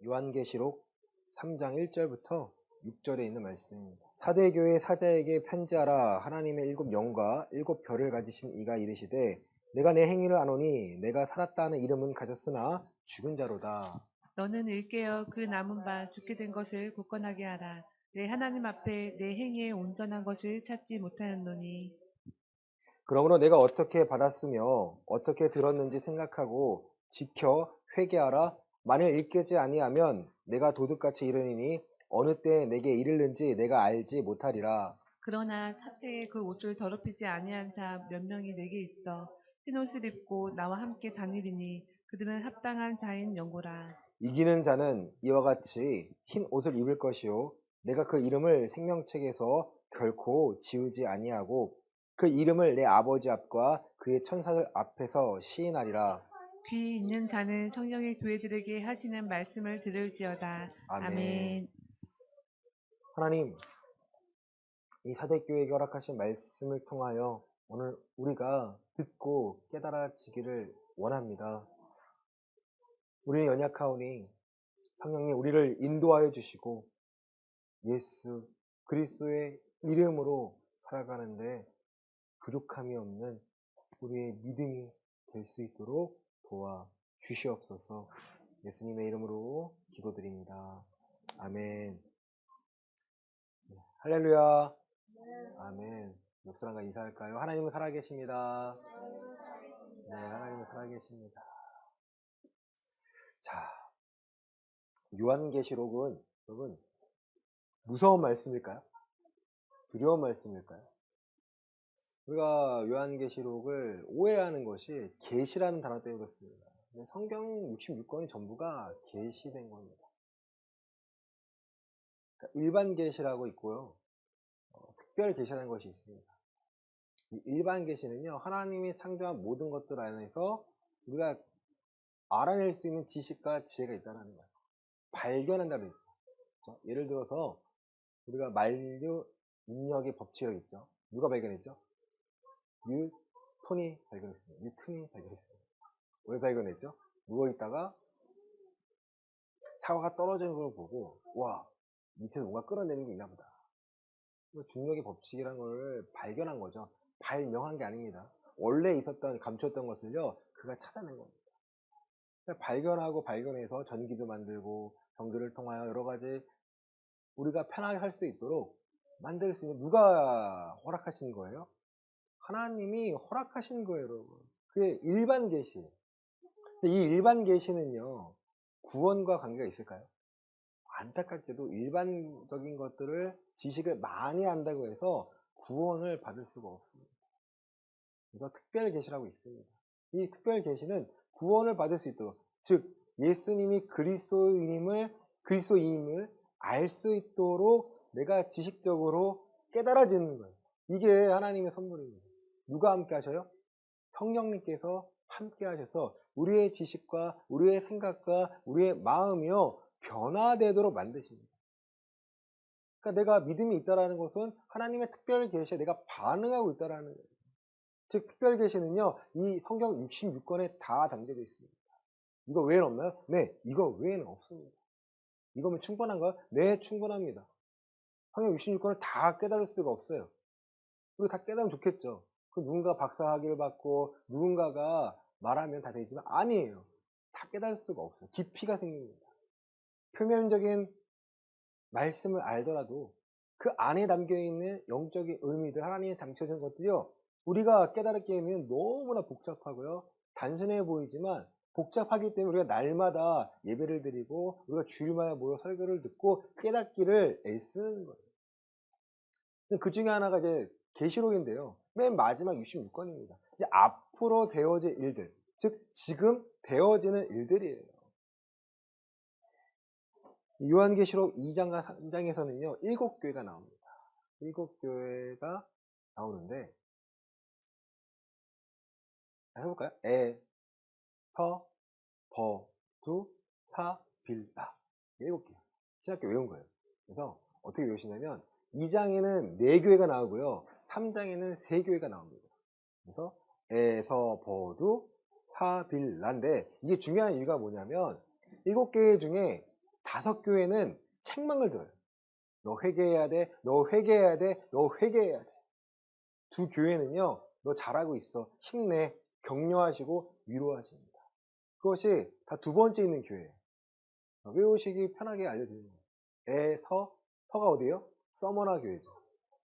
요한계시록 3장 1절부터 6절에 있는 말씀입니다. 사대교회 사자에게 편지하라. 하나님의 일곱 영과 일곱 별을 가지신 이가 이르시되 내가 내 행위를 아노니 내가 살았다 하는 이름은 가졌으나 죽은 자로다. 너는 일깨어 그 남은 바 죽게 된 것을 굳건하게 하라. 내 하나님 앞에 내 행위에 온전한 것을 찾지 못하였노니. 그러므로 내가 어떻게 받았으며 어떻게 들었는지 생각하고 지켜 회개하라. 만일 일깨지 아니하면 내가 도둑같이 이르리니 어느 때 내게 이르는지 내가 알지 못하리라. 그러나 사태에 그 옷을 더럽히지 아니한 자 몇 명이 내게 있어 흰옷을 입고 나와 함께 다니리니 그들은 합당한 자인 영고라. 이기는 자는 이와 같이 흰 옷을 입을 것이요 내가 그 이름을 생명책에서 결코 지우지 아니하고 그 이름을 내 아버지 앞과 그의 천사들 앞에서 시인하리라. 귀 있는 자는 성령의 교회들에게 하시는 말씀을 들을지어다. 아멘. 아멘. 하나님, 이 사대교회에게 허락하신 말씀을 통하여 오늘 우리가 듣고 깨달아지기를 원합니다. 우리는 연약하오니 성령님 우리를 인도하여 주시고 예수 그리스도의 이름으로 살아가는데 부족함이 없는 우리의 믿음이 될 수 있도록 도와 주시옵소서. 예수님의 이름으로 기도드립니다. 아멘. 할렐루야. 아멘. 목사님과 인사할까요? 하나님은 살아계십니다. 네, 하나님은 살아계십니다. 자, 요한계시록은 여러분 무서운 말씀일까요? 두려운 말씀일까요? 우리가 요한계시록을 오해하는 것이 계시라는 단어 때문에 그렇습니다. 성경 66권이 전부가 계시된 겁니다. 그러니까 일반 계시라고 있고요. 특별 계시라는 것이 있습니다. 이 일반 계시는요. 하나님이 창조한 모든 것들 안에서 우리가 알아낼 수 있는 지식과 지혜가 있다는 거예요. 발견한다는 거죠. 그렇죠? 예를 들어서 우리가 만류 인력의 법칙이 있죠. 누가 발견했죠? 뉴턴이 발견했습니다. 뉴턴이 발견했습니다. 왜 발견했죠? 누워있다가 사과가 떨어지는 걸 보고 와 밑에서 뭔가 끌어내는 게 있나 보다. 중력의 법칙이라는 걸 발견한 거죠. 발명한 게 아닙니다. 원래 있었던 감췄던 것을요 그가 찾아낸 겁니다. 발견하고 발견해서 전기도 만들고 전기를 통하여 여러 가지 우리가 편하게 살 수 있도록 만들 수 있는 누가 허락하신 거예요? 하나님이 허락하신 거예요, 여러분. 그게 일반 계시. 이 일반 계시는요 구원과 관계가 있을까요? 안타깝게도 일반적인 것들을 지식을 많이 안다고 해서 구원을 받을 수가 없습니다. 그래서 특별 계시라고 있습니다. 이 특별 계시는 구원을 받을 수 있도록 즉 예수님이 그리스도인임을 알 수 있도록 내가 지식적으로 깨달아지는 거예요. 이게 하나님의 선물입니다. 누가 함께 하셔요? 성령님께서 함께 하셔서 우리의 지식과 우리의 생각과 우리의 마음이요 변화되도록 만드십니다. 그러니까 내가 믿음이 있다는 것은 하나님의 특별 계시에 내가 반응하고 있다는 거예요. 즉 특별 계시는요 이 성경 66권에 다 담겨져 있습니다. 이거 외에는 없나요? 네, 이거 외에는 없습니다. 이거면 충분한가요? 네, 충분합니다. 성경 66권을 다 깨달을 수가 없어요. 그리고 다 깨달으면 좋겠죠. 그 누군가 박사학위를 받고 누군가가 말하면 다 되지만 아니에요. 다 깨달을 수가 없어요. 깊이가 생깁니다. 표면적인 말씀을 알더라도 그 안에 담겨있는 영적인 의미들 하나님이 담겨진 것들이요 우리가 깨달기에는 너무나 복잡하고요 단순해 보이지만 복잡하기 때문에 우리가 날마다 예배를 드리고 우리가 주일마다 모여 설교를 듣고 깨닫기를 애쓰는 거예요. 그 중에 하나가 이제 계시록인데요. 맨 마지막 66권입니다. 이제 앞으로 되어질 일들, 즉 지금 되어지는 일들이에요. 요한계시록 2장과 3장에서는요. 7교회가 나옵니다. 7교회가 나오는데 해볼까요? 에, 서, 버, 두, 사, 빌, 라. 7개. 신학교 외운 거예요. 그래서 어떻게 외우시냐면 2장에는 4교회가 나오고요. 3장에는 3교회가 나옵니다. 그래서 에, 서, 버, 두, 사, 빌, 라인데 이게 중요한 이유가 뭐냐면 7개 중에 5 교회는 책망을 들어요. 너 회개해야 돼. 너 회개해야 돼. 너 회개해야 돼. 2 교회는요. 너 잘하고 있어. 힘내. 격려하시고 위로하십니다. 그것이 다 2번째 있는 교회예요. 외우시기 편하게 알려드리는 거예요. 서가 어디예요? 서머나 교회죠.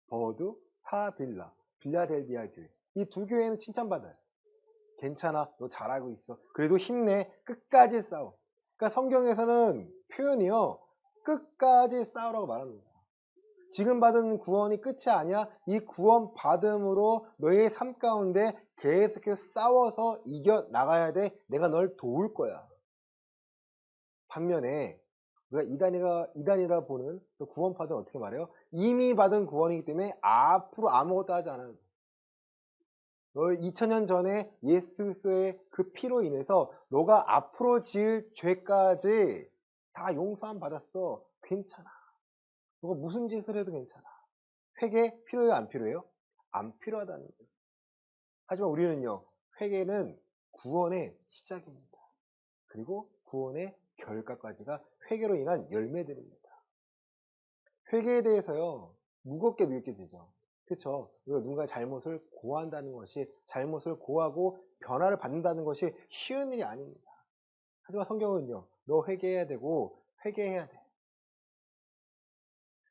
버드, 사빌라, 빌라델비아 교회. 이 2 교회는 칭찬받아요. 괜찮아. 너 잘하고 있어. 그래도 힘내. 끝까지 싸워. 그러니까 성경에서는 표현이요. 끝까지 싸우라고 말합니다. 지금 받은 구원이 끝이 아니야. 이 구원 받음으로 너의 삶 가운데 계속해서 싸워서 이겨 나가야 돼. 내가 널 도울 거야. 반면에 우리가 이단이라 보는 구원 받은 어떻게 말해요? 이미 받은 구원이기 때문에 앞으로 아무것도 하지 않아요. 너 2000년 전에 예수 그리스도의 그 피로 인해서 너가 앞으로 지을 죄까지 다 용서함 받았어. 괜찮아. 너가 무슨 짓을 해도 괜찮아. 회개 필요해요? 안 필요해요? 안 필요하다는 거예요. 하지만 우리는요. 회개는 구원의 시작입니다. 그리고 구원의 결과까지가 회개로 인한 열매들입니다. 회개에 대해서요. 무겁게 느껴지죠. 그렇죠? 누군가의 잘못을 고한다는 것이 잘못을 고하고 변화를 받는다는 것이 쉬운 일이 아닙니다. 하지만 성경은요. 너 회개해야 되고 회개해야 돼.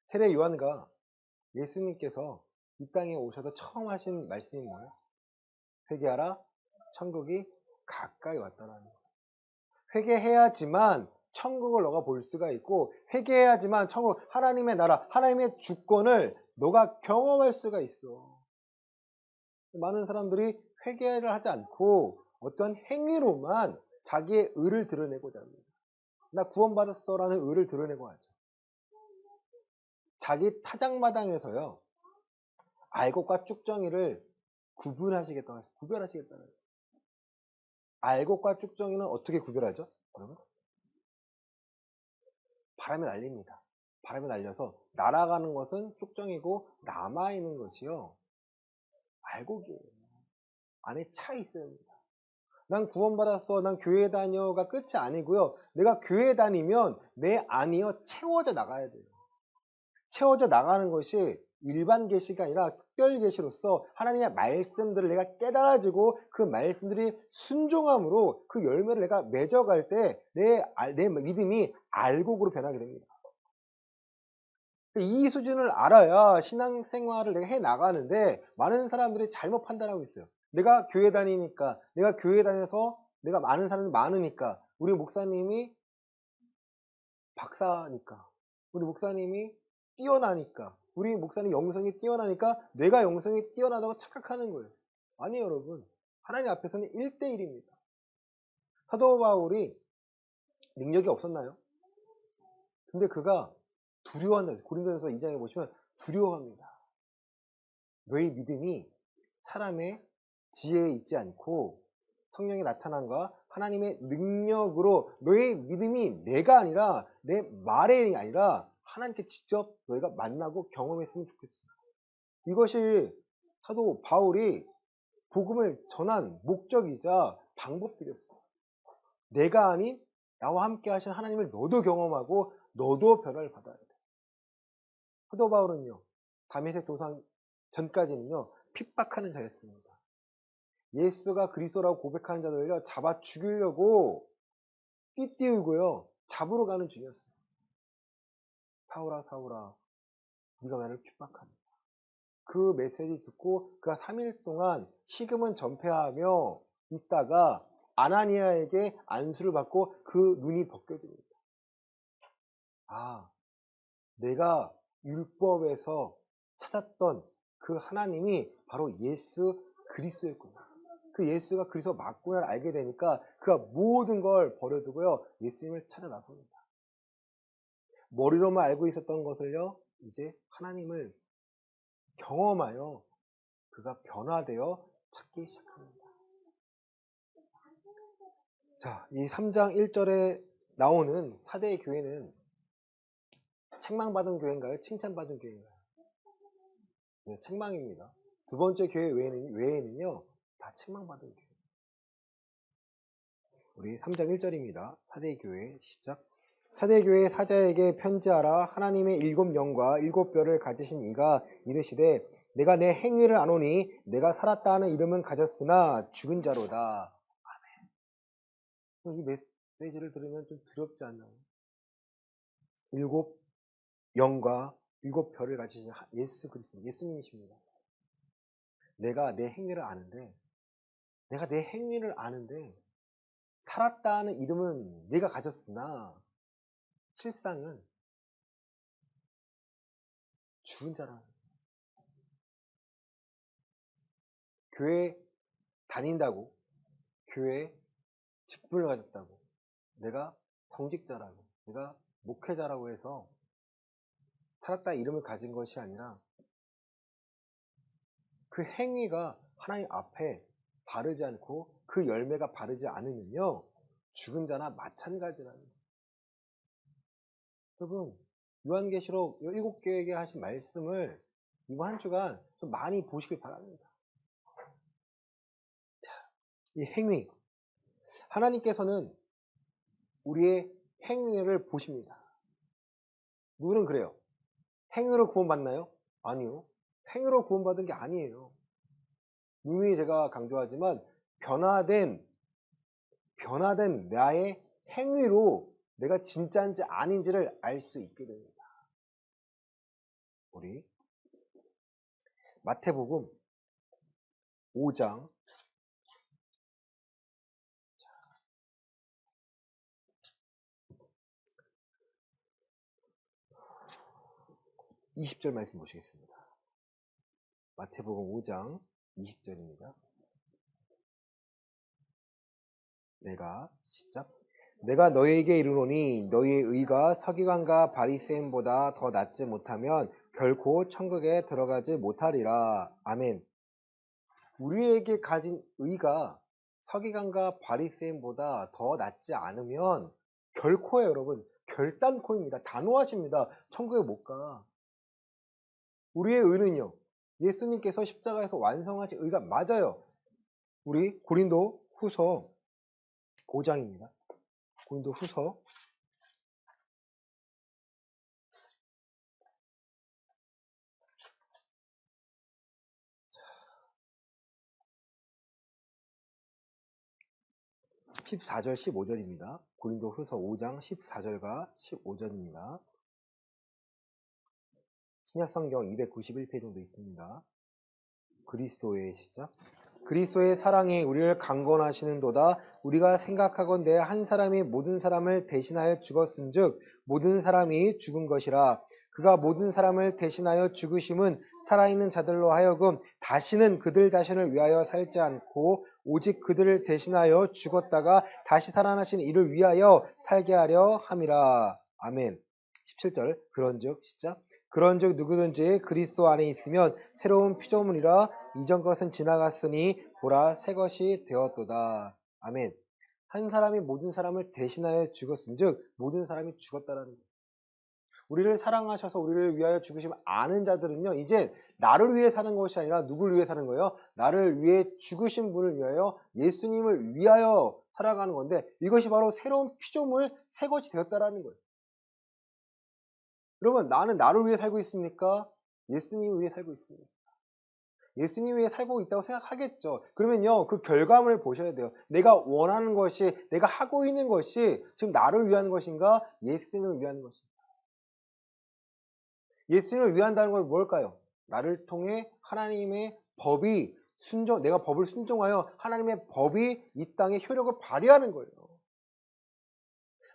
세례 요한과 예수님께서 이 땅에 오셔서 처음 하신 말씀이 뭐예요? 회개하라. 천국이 가까이 왔다라는 거예요. 회개해야지만 천국을 너가 볼 수가 있고 회개해야지만 천국 하나님의 나라 하나님의 주권을 너가 경험할 수가 있어. 많은 사람들이 회개를 하지 않고 어떤 행위로만 자기의 의를 드러내고자 합니다. 나 구원받았어 라는 의를 드러내고 하죠. 자기 타작마당에서요. 알곡과 쭉정이를 구별하시겠다는 거예요. 알곡과 쭉정이는 어떻게 구별하죠? 그러면 바람에 날립니다. 바람에 날려서 날아가는 것은 쭉정이고 남아있는 것이요. 알곡이에요. 안에 차 있어야 합니다. 난 구원받았어. 난 교회 다녀가 끝이 아니고요. 내가 교회 다니면 내 안이요. 채워져 나가야 돼요. 채워져 나가는 것이 일반 계시가 아니라 특별 계시로서 하나님의 말씀들을 내가 깨달아지고 그 말씀들이 순종함으로 그 열매를 내가 맺어갈 때 내 믿음이 알곡으로 변하게 됩니다. 이 수준을 알아야 신앙생활을 내가 해 나가는데 많은 사람들이 잘못 판단하고 있어요. 내가 교회 다니니까, 내가 교회 다녀서 내가 많은 사람이 많으니까, 우리 목사님이 박사니까, 우리 목사님이 뛰어나니까, 우리 목사님 영성이 뛰어나니까 내가 영성이 뛰어나다고 착각하는 거예요. 아니에요, 여러분. 하나님 앞에서는 1대1입니다. 사도 바울이 능력이 없었나요? 근데 그가 두려워한다. 고린도전서 2장에 보시면 두려워합니다. 너희 믿음이 사람의 지혜에 있지 않고 성령의 나타남과 하나님의 능력으로 너의 믿음이 내가 아니라 내 말이 아니라 하나님께 직접 너희가 만나고 경험했으면 좋겠어. 이것이 사도 바울이 복음을 전한 목적이자 방법들이었어. 내가 아닌 나와 함께 하신 하나님을 너도 경험하고 너도 변화를 받아야 돼. 사도 바울은요. 다메섹 도상 전까지는요. 핍박하는 자였습니다. 예수가 그리스도라고 고백하는 자들을요. 잡아 죽이려고 띠띠우고요. 잡으러 가는 중이었어요. 사울아 사울아 네가 나를 핍박한다. 그 메시지 듣고 그가 3일 동안 식음은 전폐하며 있다가 아나니아에게 안수를 받고 그 눈이 벗겨집니다. 아, 내가 율법에서 찾았던 그 하나님이 바로 예수 그리스도였구나. 그 예수가 그리스도 맞구나를 알게 되니까 그가 모든 걸 버려두고요. 예수님을 찾아 나섭니다. 머리로만 알고 있었던 것을요. 이제 하나님을 경험하여 그가 변화되어 찾기 시작합니다. 자, 이 3장 1절에 나오는 사대의 교회는 책망받은 교회인가요? 칭찬받은 교회인가요? 네, 책망입니다. 2번째 교회 외에는요, 다 책망받은 교회. 우리 3장 1절입니다. 사대의 교회 시작. 사대교회 사자에게 편지하라. 하나님의 7영과 7뼈를 가지신 이가 이르시되 내가 내 행위를 아노니 내가 살았다 하는 이름은 가졌으나 죽은 자로다. 이 메시지를 들으면 좀 두렵지 않나요? 7영과 7뼈를 가지신 예수 그리스도, 예수님이십니다. 내가 내 행위를 아는데 살았다 하는 이름은 내가 가졌으나 실상은 죽은 자라. 교회 다닌다고, 교회 직분을 가졌다고, 내가 성직자라고, 내가 목회자라고 해서 살았다 이름을 가진 것이 아니라 그 행위가 하나님 앞에 바르지 않고 그 열매가 바르지 않으면요 죽은 자나 마찬가지라는 거예요. 여러분, 요한계시록 7교회에게 하신 말씀을 이번 한 주간 좀 많이 보시길 바랍니다. 이 행위, 하나님께서는 우리의 행위를 보십니다. 누구는 그래요. 행위로 구원받나요? 아니요. 행위로 구원받은 게 아니에요. 누누이 제가 강조하지만 변화된 나의 행위로 내가 진짜인지 아닌지를 알 수 있게 됩니다. 우리 마태복음 5장 20절 말씀 보시겠습니다. 마태복음 5장 20절입니다. 내가 너희에게 이르노니 너희의 의가 서기관과 바리새인보다 더 낫지 못하면 결코 천국에 들어가지 못하리라. 아멘. 우리에게 가진 의가 서기관과 바리새인보다 더 낫지 않으면 결코요, 여러분. 결단코입니다. 단호하십니다. 천국에 못 가. 우리의 의는요, 예수님께서 십자가에서 완성하신 의가 맞아요. 우리 고린도 후서 5장입니다. 고린도 후서 14절 15절입니다. 고린도 후서 5장 14절과 15절입니다. 신약성경 291페이지 정도 있습니다. 그리스도의 시작. 그리스도의 사랑이 우리를 강건하시는도다. 우리가 생각하건대 한 사람이 모든 사람을 대신하여 죽었은즉 모든 사람이 죽은 것이라. 그가 모든 사람을 대신하여 죽으심은 살아있는 자들로 하여금 다시는 그들 자신을 위하여 살지 않고 오직 그들을 대신하여 죽었다가 다시 살아나신 이를 위하여 살게 하려 함이라. 아멘. 17절. 그런즉 시작. 그런즉 누구든지 그리스도 안에 있으면 새로운 피조물이라. 이전 것은 지나갔으니 보라 새 것이 되었도다. 아멘. 한 사람이 모든 사람을 대신하여 죽었은즉 모든 사람이 죽었다라는 거예요. 우리를 사랑하셔서 우리를 위하여 죽으시면 아는 자들은요, 이제 나를 위해 사는 것이 아니라 누구를 위해 사는 거예요? 나를 위해 죽으신 분을 위하여, 예수님을 위하여 살아가는 건데, 이것이 바로 새로운 피조물 새 것이 되었다라는 거예요. 여러분, 나는 나를 위해 살고 있습니까? 예수님을 위해 살고 있습니다. 예수님 위해 살고 있다고 생각하겠죠. 그러면요, 그 결과물을 보셔야 돼요. 내가 원하는 것이, 내가 하고 있는 것이 지금 나를 위한 것인가? 예수님을 위한 것인가? 예수님을 위한다는 건 뭘까요? 나를 통해 하나님의 법이 내가 법을 순종하여 하나님의 법이 이 땅에 효력을 발휘하는 거예요.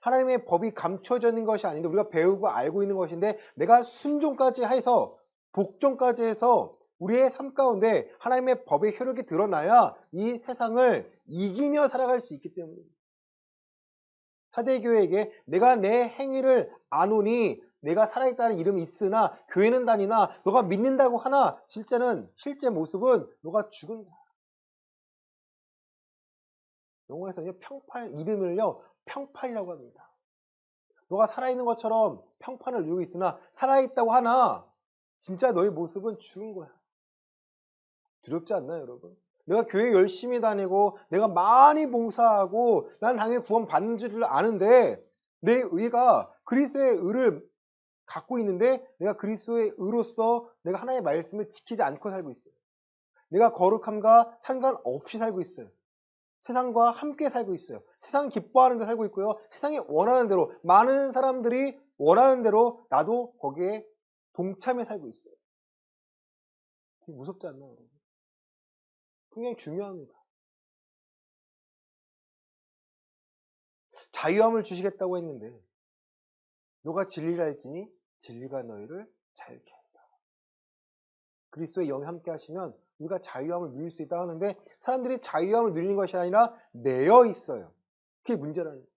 하나님의 법이 감춰져 있는 것이 아닌데 우리가 배우고 알고 있는 것인데 내가 순종까지 해서 복종까지 해서 우리의 삶 가운데 하나님의 법의 효력이 드러나야 이 세상을 이기며 살아갈 수 있기 때문입니다. 사대교회에게 내가 내 행위를 아노니 내가 살아있다는 이름이 있으나 교회는 다니나 너가 믿는다고 하나 실제 모습은 너가 죽은 거야. 영어에서는 이름을요 평판이라고 합니다. 너가 살아있는 것처럼 평판을 누리고 있으나 살아있다고 하나 진짜 너의 모습은 죽은 거야. 두렵지 않나요, 여러분? 내가 교회 열심히 다니고 내가 많이 봉사하고 난 당연히 구원 받는 줄 아는데 내 의가 그리스도의 의를 갖고 있는데 내가 그리스도의 의로서 내가 하나님의 말씀을 지키지 않고 살고 있어요. 내가 거룩함과 상관없이 살고 있어요. 세상과 함께 살고 있어요. 세상 기뻐하는 데 살고 있고요. 세상이 원하는 대로, 많은 사람들이 원하는 대로 나도 거기에 동참해 살고 있어요. 되게 무섭지 않나요, 여러분? 굉장히 중요합니다. 자유함을 주시겠다고 했는데 너가 진리를 알지니 진리가 너희를 자유케 하리라. 그리스도의 영이 함께 하시면 우리가 자유함을 누릴 수 있다 하는데 사람들이 자유함을 누리는 것이 아니라 매여 있어요. 그게 문제라는 거예요.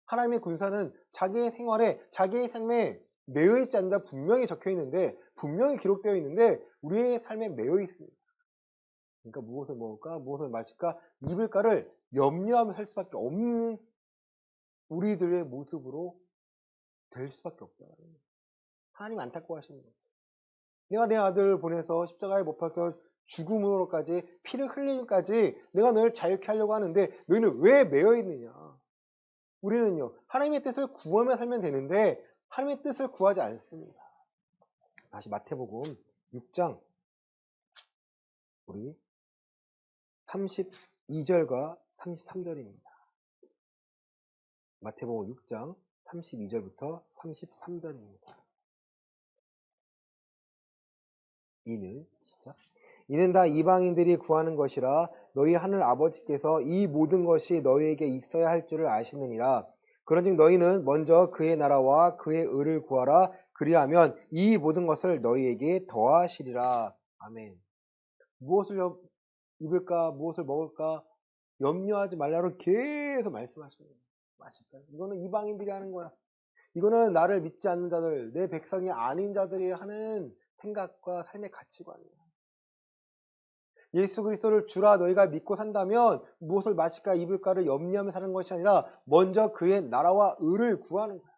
하나님의 군사는 자기의 생활에 자기의 삶에 매여 있지 않는다 분명히 적혀 있는데 분명히 기록되어 있는데 우리의 삶에 매여 있습니다. 그러니까 무엇을 먹을까 무엇을 마실까 입을까를 염려하며 살 수밖에 없는 우리들의 모습으로 될 수밖에 없다. 하나님 안타까워하시는 거예요. 내가 내 아들을 보내서 십자가에 못 박혀 죽음으로까지 피를 흘리기까지 내가 너를 자유케 하려고 하는데 너희는 왜 매여 있느냐. 우리는요 하나님의 뜻을 구하며 살면 되는데 하나님의 뜻을 구하지 않습니다. 다시 마태복음 6장 우리 32절과 33절입니다. 마태복음 6장 32절부터 33절입니다. 이는 다 이방인들이 구하는 것이라 너희 하늘 아버지께서 이 모든 것이 너희에게 있어야 할 줄을 아시느니라. 그런즉 너희는 먼저 그의 나라와 그의 의를 구하라. 그리하면 이 모든 것을 너희에게 더하시리라. 아멘. 무엇을 입을까 무엇을 먹을까 염려하지 말라고 계속 말씀하십니다. 마실까요? 이거는 이방인들이 하는 거야. 이거는 나를 믿지 않는 자들, 내 백성이 아닌 자들이 하는 생각과 삶의 가치관이에요. 예수 그리스도를 주라 너희가 믿고 산다면 무엇을 마실까 입을까를 염려하며 사는 것이 아니라 먼저 그의 나라와 의를 구하는 거야.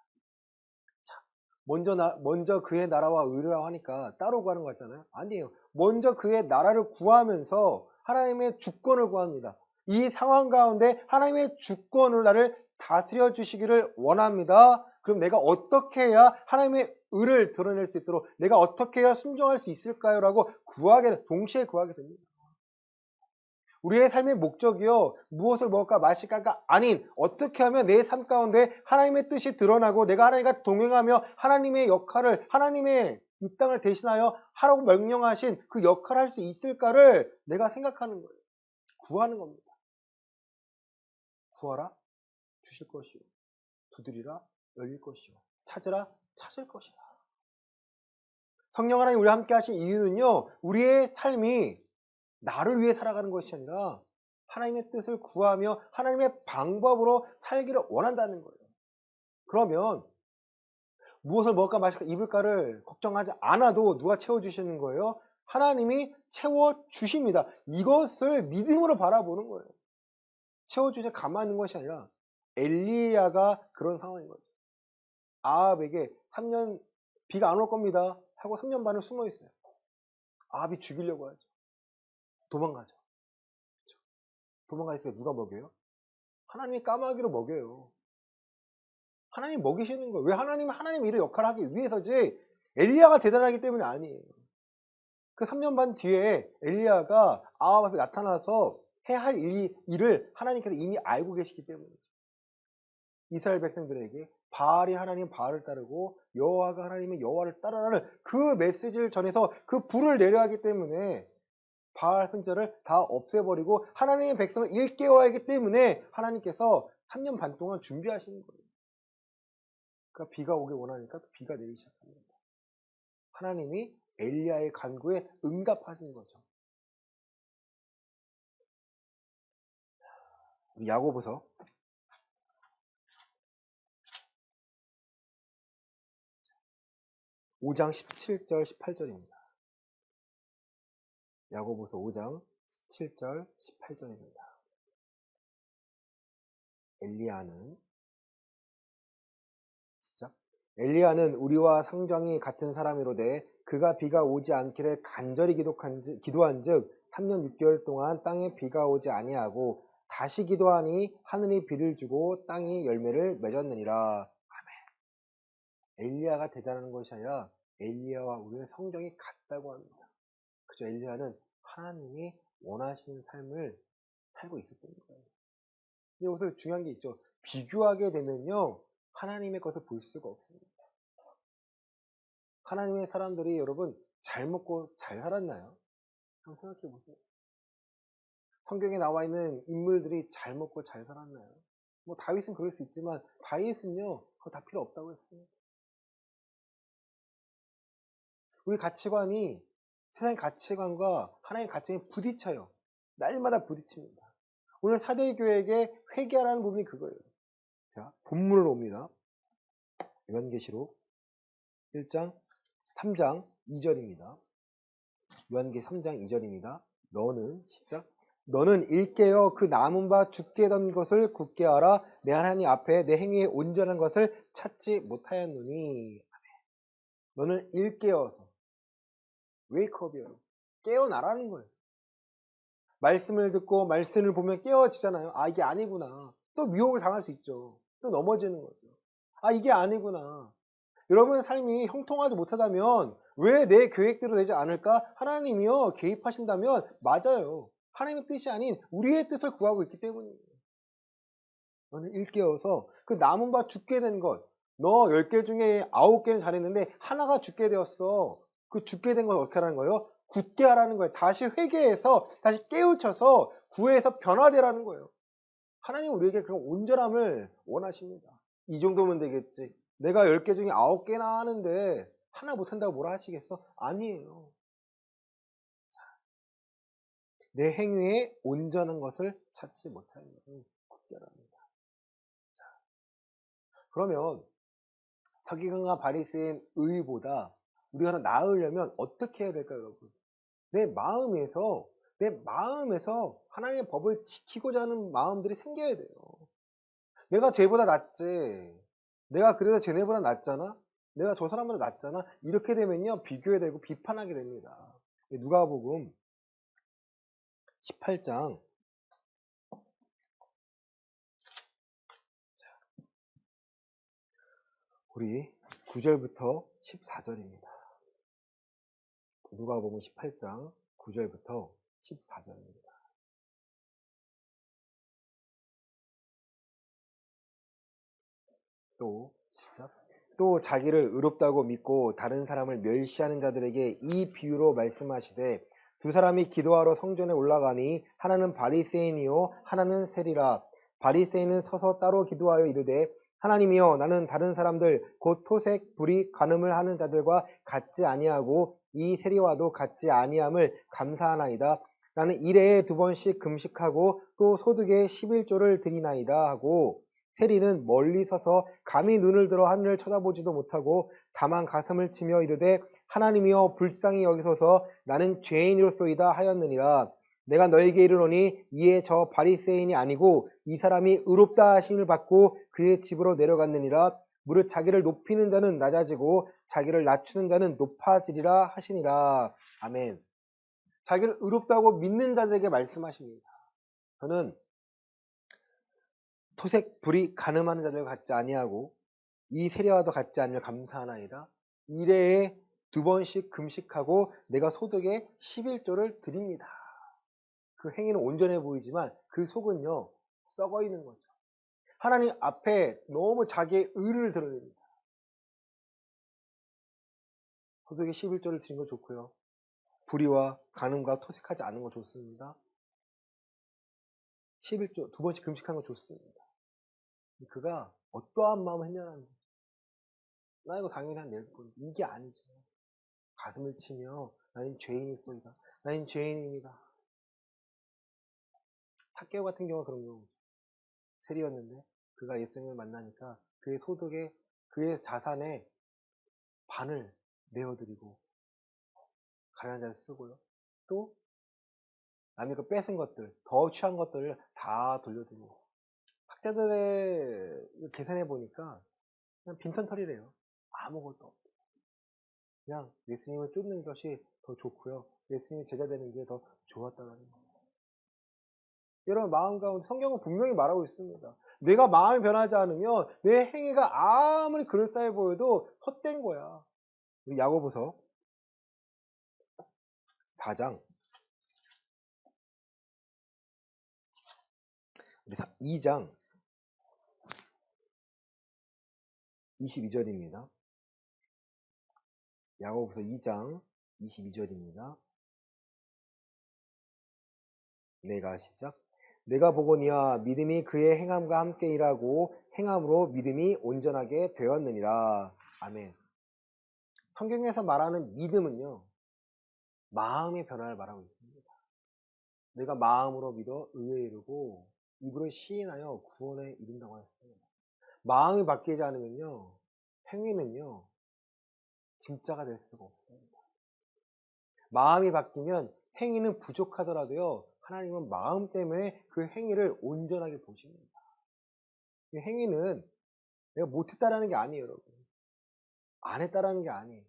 자, 먼저 그의 나라와 의라고 하니까 따로 구하는 거 같잖아요. 아니에요. 먼저 그의 나라를 구하면서 하나님의 주권을 구합니다. 이 상황 가운데 하나님의 주권을 나를 다스려 주시기를 원합니다. 그럼 내가 어떻게 해야 하나님의 의를 드러낼 수 있도록 내가 어떻게 해야 순종할 수 있을까요? 라고 동시에 구하게 됩니다. 우리의 삶의 목적이요. 무엇을 먹을까 마실까가 아닌 어떻게 하면 내 삶 가운데 하나님의 뜻이 드러나고 내가 하나님과 동행하며 하나님의 역할을 하나님의 이 땅을 대신하여 하라고 명령하신 그 역할을 할 수 있을까를 내가 생각하는 거예요. 구하는 겁니다. 구하라 주실 것이요. 두드리라 열릴 것이요. 찾으라 찾을 것이다. 성령 하나님 우리와 함께 하신 이유는요. 우리의 삶이 나를 위해 살아가는 것이 아니라 하나님의 뜻을 구하며 하나님의 방법으로 살기를 원한다는 거예요. 그러면 무엇을 먹을까 마실까 입을까를 걱정하지 않아도 누가 채워주시는 거예요? 하나님이 채워주십니다. 이것을 믿음으로 바라보는 거예요. 채워주셔 가만히 있는 것이 아니라 엘리야가 그런 상황인 거죠. 아합에게 3년 비가 안 올 겁니다 하고 3년 반을 숨어 있어요. 아합이 죽이려고 하죠. 도망가죠. 도망가 있으니까 누가 먹여요? 하나님이 까마귀로 먹여요. 하나님 먹이시는 거예요. 왜 하나님 일을 역할을 하기 위해서지 엘리야가 대단하기 때문에 아니에요. 그 3년 반 뒤에 엘리야가 아합 앞에 나타나서 해야 할 일을 하나님께서 이미 알고 계시기 때문이죠. 이스라엘 백성들에게 바알이 하나님 바알을 따르고 여호와가 하나님의 여호와를 따르라는 그 메시지를 전해서 그 불을 내려하기 때문에 바알 선지자를 다 없애버리고 하나님의 백성을 일깨워야 하기 때문에 하나님께서 3년 반 동안 준비하시는 거예요. 그러니까 비가 오길 원하니까 비가 내리기 시작합니다. 하나님이 엘리야의 간구에 응답하시는 거죠. 야고보서 5장 17절 18절입니다. 야고보서 5장 17절 18절입니다. 엘리야는 우리와 상정이 같은 사람이로되 그가 비가 오지 않기를 간절히 기도한즉 3년 6개월 동안 땅에 비가 오지 아니하고 다시 기도하니 하늘이 비를 주고 땅이 열매를 맺었느니라. 엘리야가 대단한 것이 아니라 엘리야와 우리는 성정이 같다고 합니다. 그죠? 엘리야는 하나님이 원하시는 삶을 살고 있었던 거예요. 근데 여기서 중요한 게 있죠. 비교하게 되면요, 하나님의 것을 볼 수가 없습니다. 하나님의 사람들이 여러분 잘 먹고 잘 살았나요? 한번 생각해 보세요. 성경에 나와 있는 인물들이 잘 먹고 잘 살았나요? 뭐 다윗은 그럴 수 있지만 다윗은요, 그거 다 필요 없다고 했습니다. 우리 가치관이 세상의 가치관과 하나님의 가치관이 부딪혀요. 날마다 부딪힙니다. 오늘 사대교회에게 회개하라는 부분이 그거예요. 자, 본문으로 옵니다. 요한계시록 1장 3장 2절입니다. 요한계시록 3장 2절입니다. 너는 시작. 너는 일깨어 그 남은 바 죽게 된 것을 굳게 하라. 내 하나님 앞에 내 행위에 온전한 것을 찾지 못하였노니. 너는 일깨어서 웨이크업이에요. 깨어나라는 거예요. 말씀을 듣고 말씀을 보면 깨어지잖아요. 아, 이게 아니구나. 또 미혹을 당할 수 있죠. 또 넘어지는 거죠. 아, 이게 아니구나. 여러분의 삶이 형통하지 못하다면 왜 내 계획대로 되지 않을까? 하나님이요, 개입하신다면 맞아요. 하나님의 뜻이 아닌 우리의 뜻을 구하고 있기 때문이에요. 너는 일깨어서 그 남은 바 죽게 된 것, 너 10개 중에 9개는 잘했는데 하나가 죽게 되었어. 그 죽게 된 건 어떻게 하라는 거예요? 굳게 하라는 거예요. 다시 회개해서 다시 깨우쳐서 구해서 변화되라는 거예요. 하나님은 우리에게 그런 온전함을 원하십니다. 이 정도면 되겠지. 내가 10개 중에 9개나 하는데 하나 못한다고 뭐라 하시겠어? 아니에요. 내 행위에 온전한 것을 찾지 못하는 것은 굳게랍니다. 그러면 서기관과 바리새인 의보다 우리가 더 나으려면 어떻게 해야 될까요, 여러분? 내 마음에서 하나님의 법을 지키고자 하는 마음들이 생겨야 돼요. 내가 쟤보다 낫지. 내가 그래도 쟤네보다 낫잖아? 내가 저 사람보다 낫잖아? 이렇게 되면요, 비교해야 되고 비판하게 됩니다. 누가복음 18장 우리 9절부터 14절입니다. 누가복음 18장 9절부터 14절입니다. 또 시작. 또 자기를 의롭다고 믿고 다른 사람을 멸시하는 자들에게 이 비유로 말씀하시되 두 사람이 기도하러 성전에 올라가니 하나는 바리새인이요 하나는 세리라. 바리새인은 서서 따로 기도하여 이르되 하나님이여, 나는 다른 사람들 곧 토색 불의 간음을 하는 자들과 같지 아니하고 이 세리와도 같지 아니함을 감사하나이다. 나는 일해에 2번씩 금식하고 또 소득의 11조를 드리나이다 하고, 세리는 멀리 서서 감히 눈을 들어 하늘을 쳐다보지도 못하고 다만 가슴을 치며 이르되 하나님이여, 불쌍히 여기소서, 나는 죄인이로소이다 하였느니라. 내가 너에게 이르노니 이에 저 바리새인이 아니고 이 사람이 의롭다 하심을 받고 그의 집으로 내려갔느니라. 무릇 자기를 높이는 자는 낮아지고 자기를 낮추는 자는 높아지리라 하시니라. 아멘. 자기를 의롭다고 믿는 자들에게 말씀하십니다. 저는 토색 불이 간음하는 자들과 같지 아니하고 이 세례와도 같지 아니며 감사하나이다. 일해에 2번씩 금식하고 내가 소득의 11조를 드립니다. 그 행위는 온전해 보이지만 그 속은요, 썩어 있는 거죠. 하나님 앞에 너무 자기의 의를 드러냅니다. 소득의 11조를 드린 거 좋고요. 불의와 간음과 토색하지 않은 거 좋습니다. 11조 2번씩 금식하는 거 좋습니다. 그가 어떠한 마음을 했냐는 거죠. 나 이거 당연히 한 낼 뿐. 이게 아니죠. 가슴을 치며 나는 죄인이소이다. 나는 죄인입니다. 삭개오 같은 경우가 그런 경우죠. 세리였는데 그가 예수님을 만나니까 그의 소득에, 그의 자산의 반을 내어드리고 가난한 자를 쓰고요. 또 남이 그 뺏은 것들, 더 취한 것들을 다 돌려드리고. 학자들의 계산해 보니까 그냥 빈털터리래요. 아무것도 없고. 그냥 예수님을 쫓는 것이 더 좋고요. 예수님이 제자 되는 게 더 좋았다는 거예요. 여러분 마음 가운데 성경은 분명히 말하고 있습니다. 내가 마음이 변하지 않으면 내 행위가 아무리 그럴싸해 보여도 헛된 거야. 우리 야고보서 4장 우리 2장 22절입니다. 야고보서 2장 22절입니다. 내가 시작. 내가 보거니와 믿음이 그의 행함과 함께 일하고 행함으로 믿음이 온전하게 되었느니라. 아멘. 성경에서 말하는 믿음은요, 마음의 변화를 말하고 있습니다. 내가 마음으로 믿어 의에 이르고 입으로 시인하여 구원에 이른다고 했습니다. 마음이 바뀌지 않으면요, 행위는요, 진짜가 될 수가 없습니다. 마음이 바뀌면 행위는 부족하더라도요, 하나님은 마음 때문에 그 행위를 온전하게 보십니다. 이 행위는 내가 못했다라는 게 아니에요, 여러분. 안 했다라는 게 아니에요.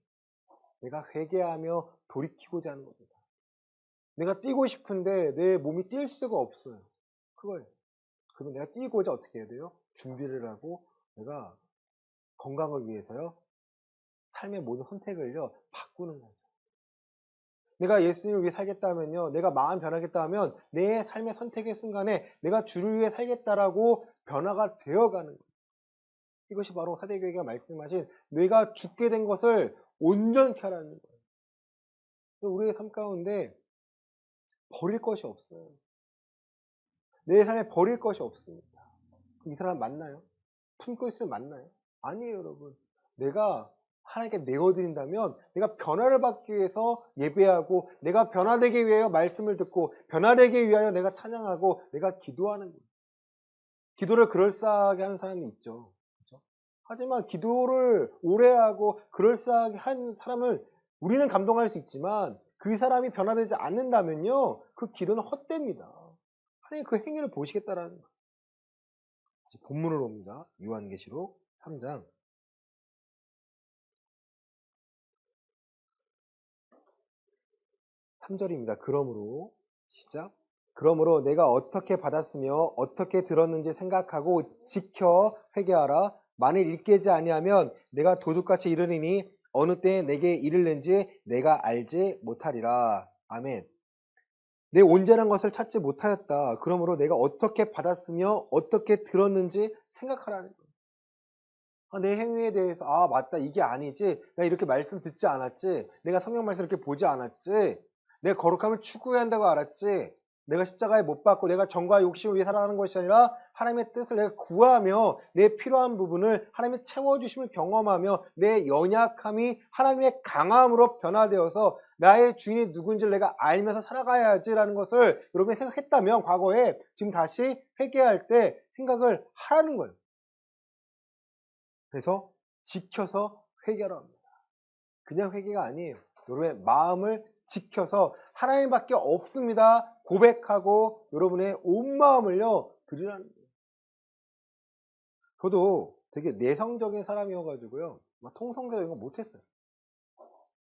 내가 회개하며 돌이키고자 하는 겁니다. 내가 뛰고 싶은데 내 몸이 뛸 수가 없어요. 그러면 내가 뛰고자 어떻게 해야 돼요? 준비를 하고 내가 건강을 위해서요. 삶의 모든 선택을요. 바꾸는 거죠. 내가 예수님을 위해 살겠다면요. 내가 마음 변하겠다 하면 내 삶의 선택의 순간에 내가 주를 위해 살겠다라고 변화가 되어가는 거예요. 이것이 바로 사대교회가 말씀하신 내가 죽게 된 것을 온전케 하라는 거예요. 우리의 삶 가운데 버릴 것이 없어요. 내 삶에 버릴 것이 없습니다. 이 사람 맞나요? 품고 있으면 맞나요? 아니에요, 여러분. 내가 하나님께 내어드린다면 내가 변화를 받기 위해서 예배하고 내가 변화되기 위하여 말씀을 듣고 변화되기 위하여 내가 찬양하고 내가 기도하는 거예요. 기도를 그럴싸하게 하는 사람이 있죠. 그렇죠? 하지만 기도를 오래 하고 그럴싸하게 한 사람을 우리는 감동할 수 있지만 그 사람이 변화되지 않는다면요. 그 기도는 헛됩니다. 하나님 그 행위를 보시겠다라는 거예요. 다시 본문으로 옵니다. 요한계시록 3장 3절입니다. 그러므로 시작. 그러므로 내가 어떻게 받았으며 어떻게 들었는지 생각하고 지켜 회개하라. 만일 읽게지 아니하면 내가 도둑같이 이르리니 어느 때에 내게 이르는지 내가 알지 못하리라. 아멘. 내 온전한 것을 찾지 못하였다. 그러므로 내가 어떻게 받았으며 어떻게 들었는지 생각하라는 거예요. 내 행위에 대해서 맞다 이게 아니지. 내가 이렇게 말씀 듣지 않았지. 내가 성경 말씀 이렇게 보지 않았지. 내가 거룩함을 추구해야 한다고 알았지. 내가 십자가에 못 박고 내가 정과 욕심을 위해 살아가는 것이 아니라 하나님의 뜻을 내가 구하며 내 필요한 부분을 하나님의 채워주심을 경험하며 내 연약함이 하나님의 강함으로 변화되어서 나의 주인이 누군지를 내가 알면서 살아가야지라는 것을 여러분이 생각했다면 과거에 지금 다시 회개할 때 생각을 하라는 거예요. 그래서 지켜서 회개하라 합니다. 그냥 회개가 아니에요. 여러분의 마음을 지켜서 하나님밖에 없습니다. 고백하고 여러분의 온 마음을요 드리라는 거예요. 저도 되게 내성적인 사람이어가지고요. 막 통성기도 이런 거 못했어요.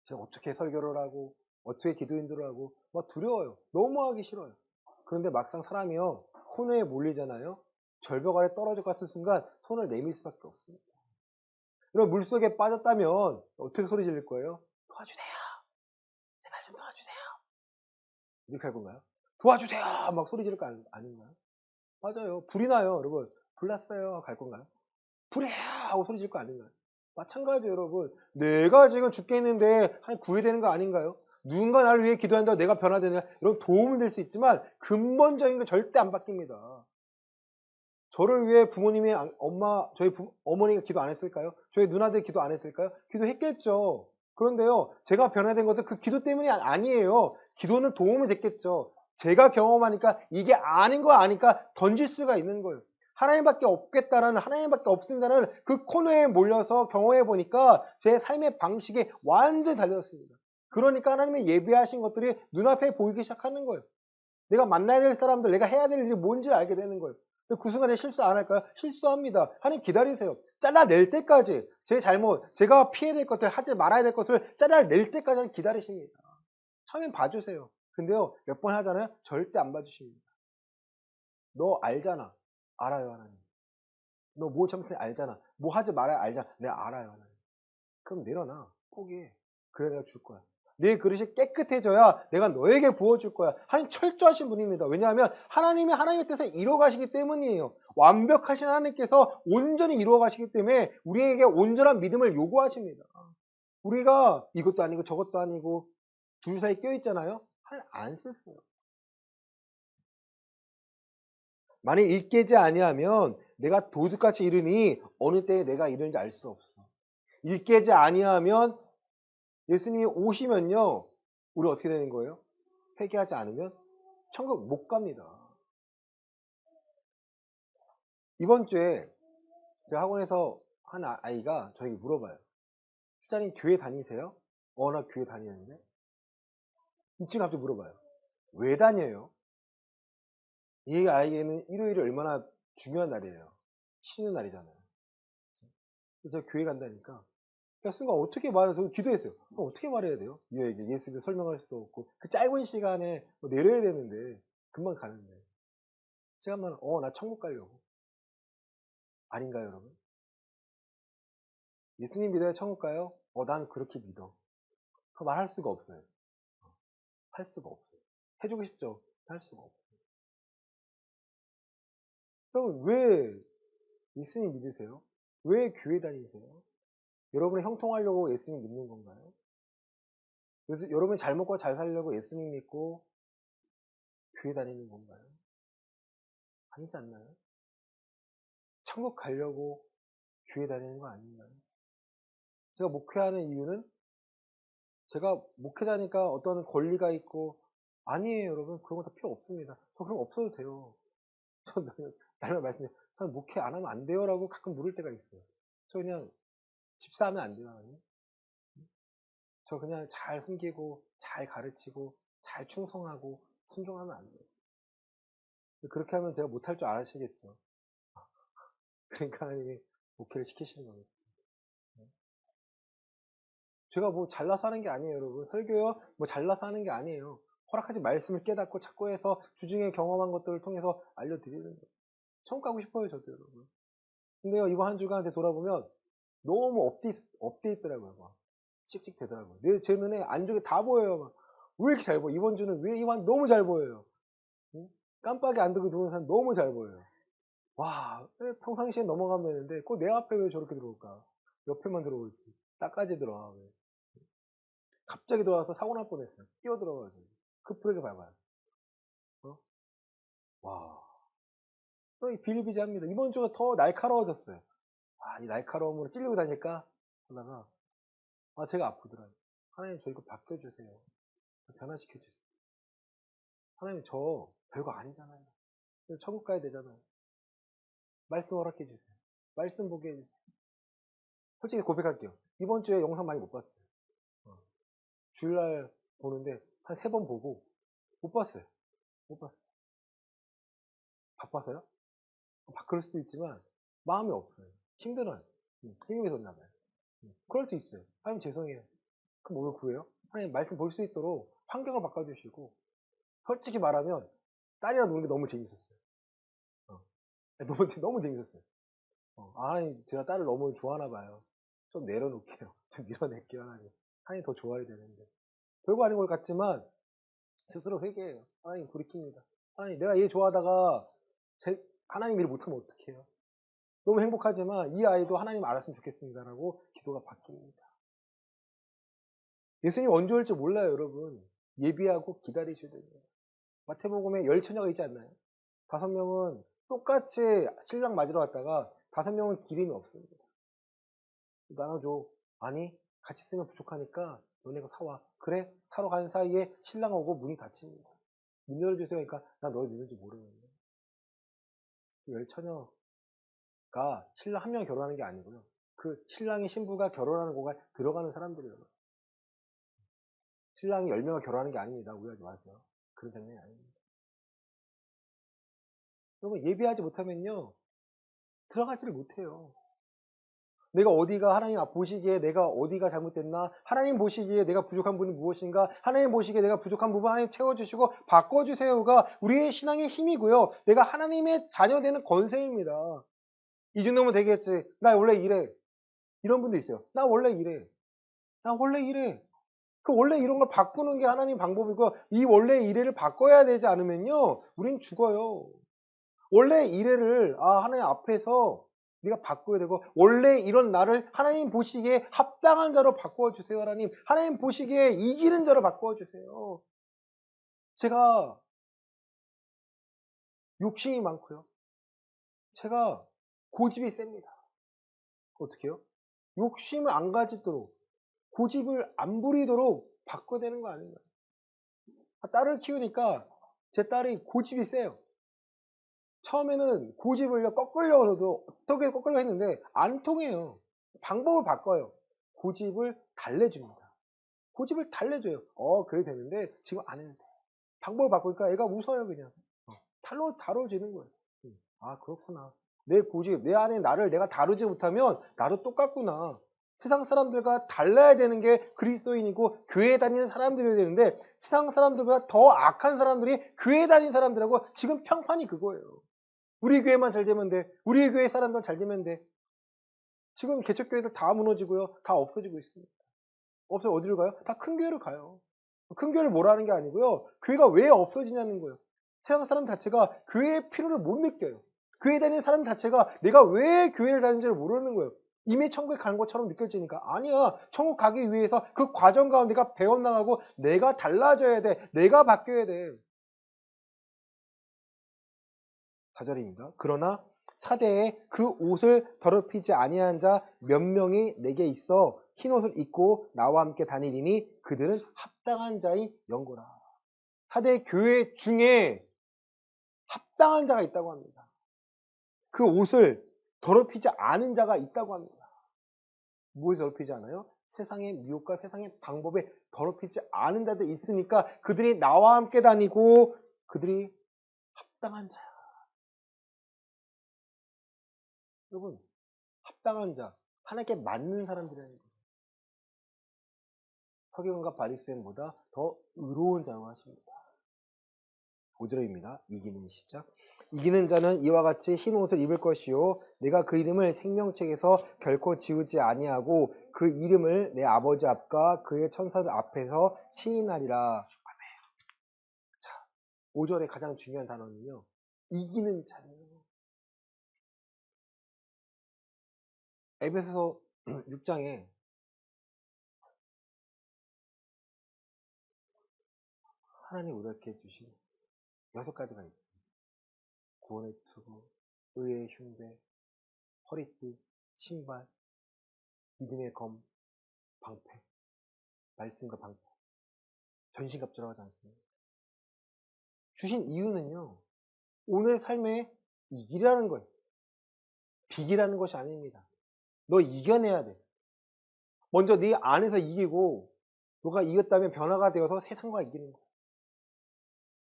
제가 어떻게 설교를 하고 어떻게 기도 인도를 하고 막 두려워요. 너무 하기 싫어요. 그런데 막상 사람이요 코너에 몰리잖아요. 절벽 아래 떨어질 것 같은 순간 손을 내밀 수밖에 없습니다. 여러분 물속에 빠졌다면 어떻게 소리 지를 거예요? 도와주세요. 제발 좀 도와주세요. 이렇게 할 건가요? 도와주세요. 막 소리 지를 거 아닌가요? 맞아요. 불이 나요. 여러분 불 났어요. 갈 건가요? 불이야 하고 소리 지를 거 아닌가요? 마찬가지예요. 여러분 내가 지금 죽겠는데 하나님 구해야 되는 거 아닌가요? 누군가 나를 위해 기도한다고 내가 변화되느냐? 여러분 도움은 될 수 있지만 근본적인 건 절대 안 바뀝니다. 저를 위해 부모님이 저희 어머니가 기도 안 했을까요? 저희 누나들 기도 안 했을까요? 기도했겠죠. 그런데요, 제가 변화된 것은 그 기도 때문이 아니에요. 기도는 도움이 됐겠죠. 제가 경험하니까 이게 아닌 거 아니까 던질 수가 있는 거예요. 하나님밖에 없겠다라는 하나님밖에 없습니다라는 그 코너에 몰려서 경험해 보니까 제 삶의 방식이 완전히 달라졌습니다. 그러니까 하나님의 예비하신 것들이 눈앞에 보이기 시작하는 거예요. 내가 만나야 될 사람들, 내가 해야 될 일이 뭔지를 알게 되는 거예요. 그 순간에 실수 안 할까요? 실수합니다. 하나님 기다리세요. 잘라낼 때까지 제 잘못, 제가 피해야 될 것들, 하지 말아야 될 것을 잘라낼 때까지 기다리십니다. 처음엔 봐주세요. 근데요, 몇 번 하잖아요? 절대 안 봐주십니다. 너 알잖아. 알아요, 하나님. 너 뭐 잘못했는지 알잖아. 뭐 하지 말아야 알잖아. 내가 알아요, 하나님. 그럼 내려놔. 포기해. 그래 내가 줄 거야. 내 그릇이 깨끗해져야 내가 너에게 부어줄 거야. 하나님 철저하신 분입니다. 왜냐하면 하나님이 하나님의 뜻을 이루어가시기 때문이에요. 완벽하신 하나님께서 온전히 이루어가시기 때문에 우리에게 온전한 믿음을 요구하십니다. 우리가 이것도 아니고 저것도 아니고 둘 사이 껴있잖아요. 하나님 안 쓰세요. 만약 일깨지 아니하면 내가 도둑같이 이르니 어느 때에 내가 이르는지 알 수 없어. 일깨지 아니하면 예수님이 오시면요. 우리 어떻게 되는 거예요? 회개하지 않으면 천국 못 갑니다. 이번 주에 제 학원에서 한 아이가 저에게 물어봐요. 실장님 교회 다니세요? 나 교회 다니는데. 이 친구가 갑자기 물어봐요. 왜 다녀요? 이 아이에게는 일요일이 얼마나 중요한 날이에요. 쉬는 날이잖아요. 그래서 제가 교회 간다니까. 그러니까 순간 어떻게 말해서 기도했어요. 그럼 어떻게 말해야 돼요? 이 아이에게 예수를 설명할 수도 없고 그 짧은 시간에 내려야 되는데 금방 가는데. 제가 한번 나 천국 가려고. 아닌가요, 여러분? 예수님 믿어야 천국 가요? 난 그렇게 믿어. 그 말할 수가 없어요. 할 수가 없어요. 해주고 싶죠? 할 수가 없어요. 그럼 왜 예수님 믿으세요? 왜 교회 다니세요? 여러분이 형통하려고 예수님 믿는 건가요? 그래서 여러분이 잘 먹고 잘 살려고 예수님 믿고 교회 다니는 건가요? 아니지 않나요? 천국 가려고 교회 다니는 거 아닌가요? 제가 목회하는 이유는 제가 목회자니까 어떤 권리가 있고 아니에요, 여러분. 그런 거 다 필요 없습니다. 저 그런 거 없어도 돼요. 저 날마다 말씀드려요. 저는 목회 안 하면 안 돼요라고 가끔 물을 때가 있어요. 저 그냥 집사하면 안 돼요, 하나님? 저 그냥 잘 섬기고 잘 가르치고 잘 충성하고 순종하면 안 돼요. 그렇게 하면 제가 못할 줄 아시겠죠. 그러니까 하나님이 목회를 시키시는 겁니다. 제가 뭐 잘나서 하는 게 아니에요, 여러분. 설교요? 뭐 잘나서 하는 게 아니에요. 허락하신 말씀을 깨닫고 찾고 해서 주중에 경험한 것들을 통해서 알려드리는 거예요. 천국 가고 싶어요, 저도 여러분. 근데요, 이번 한 주간한테 돌아보면 너무 업돼 있더라고요. 막. 씩씩 되더라고요. 제 눈에 안쪽에 다 보여요. 막. 왜 이렇게 잘 보여? 이번 주는 왜 이번 너무 잘 보여요. 응? 깜빡이 안 들고 들어오는 사람 너무 잘 보여요. 와, 왜 평상시에 넘어가면 되는데 꼭 내 앞에 왜 저렇게 들어올까? 옆에만 들어올지. 나까지 들어와. 왜. 갑자기 들어와서 사고 날 뻔했어요. 뛰어 들어가지고. 급브레이크 밟아요. 어? 와. 또 비일비재합니다. 이번 주가 더 날카로워졌어요. 이 날카로움으로 찔리고 다닐까? 하다가, 제가 아프더라고요. 하나님, 저 이거 바뀌어주세요. 변화시켜주세요. 하나님, 저 별거 아니잖아요. 천국 가야 되잖아요. 말씀 허락해주세요. 말씀 보게 해주세요. 솔직히 고백할게요. 이번 주에 영상 많이 못 봤어요. 어. 주일날 보는데 한 3번 보고 못 봤어요. 못 봤어요. 바빠서요? 그럴 수도 있지만 마음이 없어요. 힘들어요. 힘이 졌나 봐요. 그럴 수 있어요. 하나님 죄송해요. 그럼 뭘 구해요? 하나님 말씀 볼 수 있도록 환경을 바꿔주시고 솔직히 말하면 딸이랑 노는 게 너무 재밌었어요. 어. 너무 재밌었어요. 하나님 제가 딸을 너무 좋아하나 봐요. 좀 내려놓을게요. 좀 밀어낼게요. 하나님 더 좋아야 되는데. 별거 아닌 것 같지만 스스로 회개해요. 하나님 돌이킵니다. 하나님 내가 얘 좋아하다가 하나님 일 못하면 어떡해요? 너무 행복하지만 이 아이도 하나님 알았으면 좋겠습니다라고 기도가 바뀝니다. 예수님 언제 올지 몰라요, 여러분. 예비하고 기다리셔야 됩니다. 마태복음에 10처녀가 있지 않나요? 5명은 똑같이 신랑 맞으러 갔다가 5명은 기름이 없습니다. 나눠줘. 아니, 같이 쓰면 부족하니까 너네가 사와. 그래, 사러 가는 사이에 신랑 오고 문이 닫힙니다. 문 열어주세요. 그러니까 나 너희 누군지 모르는데. 10처녀가 신랑 한 명이 결혼하는 게 아니고요. 그 신랑의 신부가 결혼하는 공간에 들어가는 사람들이에요. 신랑이 10명을 결혼하는 게 아닙니다. 오해하지 마세요. 그런 장면이 아닙니다. 여러분 예비하지 못하면요. 들어가지를 못해요. 내가 어디가 하나님 보시기에 내가 어디가 잘못됐나? 하나님 보시기에 내가 부족한 부분이 무엇인가? 하나님 보시기에 내가 부족한 부분 하나님 채워주시고 바꿔주세요가 우리의 신앙의 힘이고요. 내가 하나님의 자녀되는 권세입니다. 이 정도면 되겠지. 나 원래 이래. 이런 분도 있어요. 나 원래 이래. 나 원래 이래. 그 원래 이런 걸 바꾸는 게 하나님 방법이고 이 원래 이래를 바꿔야 되지 않으면요. 우린 죽어요. 원래 이래를 하나님 앞에서 네가 바꿔야 되고 원래 이런 나를 하나님 보시기에 합당한 자로 바꾸어 주세요. 하나님. 하나님 보시기에 이기는 자로 바꾸어 주세요. 제가 욕심이 많고요. 제가 고집이 셉니다. 어떻게 해요? 욕심을 안 가지도록 고집을 안 부리도록 바꿔야 되는 거 아닌가요? 딸을 키우니까 제 딸이 고집이 세요. 처음에는 고집을요, 꺾으려고도 어떻게 꺾으려고 했는데 안 통해요. 방법을 바꿔요. 고집을 달래줍니다. 고집을 달래줘요. 그래 되는데 지금 안 했는데. 방법을 바꾸니까 애가 웃어요, 그냥. 다뤄지는 거예요. 그렇구나. 내 고집, 내 안에 나를 내가 다루지 못하면 나도 똑같구나. 세상 사람들과 달라야 되는 게 그리스도인이고 교회 다니는 사람들이어야 되는데 세상 사람들보다 더 악한 사람들이 교회 다니는 사람들하고 지금 평판이 그거예요. 우리 교회만 잘 되면 돼. 우리 교회 사람들 잘 되면 돼. 지금 개척교회들 다 무너지고요. 다 없어지고 있습니다. 어디로 가요? 다 큰 교회로 가요. 큰 교회를 뭐라는 게 아니고요. 교회가 왜 없어지냐는 거예요. 세상 사람 자체가 교회의 필요를 못 느껴요. 교회 다니는 사람 자체가 내가 왜 교회를 다니는지를 모르는 거예요. 이미 천국에 가는 것처럼 느껴지니까 아니야. 천국 가기 위해서 그 과정 가운데 내가 배워나가고 내가 달라져야 돼. 내가 바뀌어야 돼. 4절입니다. 그러나 사대에 그 옷을 더럽히지 아니한 자 몇 명이 내게 있어 흰 옷을 입고 나와 함께 다니리니 그들은 합당한 자의 연고라. 사대 교회 중에 합당한 자가 있다고 합니다. 그 옷을 더럽히지 않은 자가 있다고 합니다. 무엇이 더럽히지 않아요? 세상의 미혹과 세상의 방법에 더럽히지 않은 자들이 있으니까 그들이 나와 함께 다니고 그들이 합당한 자야. 여러분, 합당한 자, 하나님께 맞는 사람들이라는 거예요. 서기관과 바리새인보다 더 의로운 자라고 하십니다. 5절입니다. 이기는 시작. 이기는 자는 이와 같이 흰 옷을 입을 것이요 내가 그 이름을 생명책에서 결코 지우지 아니하고 그 이름을 내 아버지 앞과 그의 천사들 앞에서 시인하리라. 자, 5절의 가장 중요한 단어는요. 이기는 자예요. 에베소서 6장에 하나님 우리에게 주신 6가지가 있어요. 구원의 투구, 의의 흉배, 허리띠, 신발, 믿음의 검, 방패, 말씀과 방패, 전신갑주라고 하지 않습니까? 주신 이유는요. 오늘 삶에 이기라는 거예요. 비기라는 것이 아닙니다. 너 이겨내야 돼. 먼저 네 안에서 이기고 너가 이겼다면 변화가 되어서 세상과 이기는 거예요.